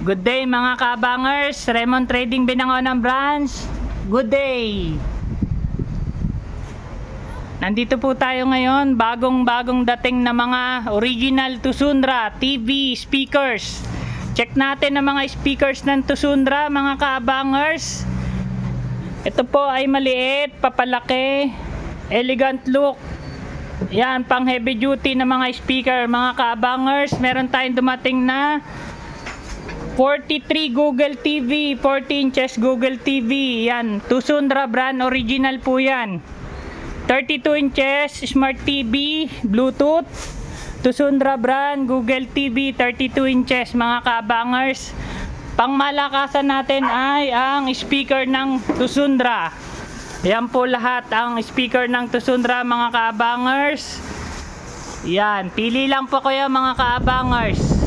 Good day mga kaabangers, Raymond Trading Binangonan Branch. Good day. Nandito po tayo ngayon, bagong dating na mga original Tusundra TV speakers. Check natin ang mga speakers ng Tusundra mga kaabangers. Ito po ay maliit, papalaki, elegant look. Yan, pang heavy duty na mga speaker mga kaabangers. Meron tayong dumating na 43 Google TV, 40 inches Google TV. Yan, Tusundra brand, original po yan. 32 inches Smart TV, Bluetooth. Tusundra brand, Google TV, 32 inches mga kaabangers. Pangmalakasan natin ay ang speaker ng Tusundra. Yan po lahat ang speaker ng Tusundra mga kaabangers. Yan, pili lang po kayo mga kaabangers.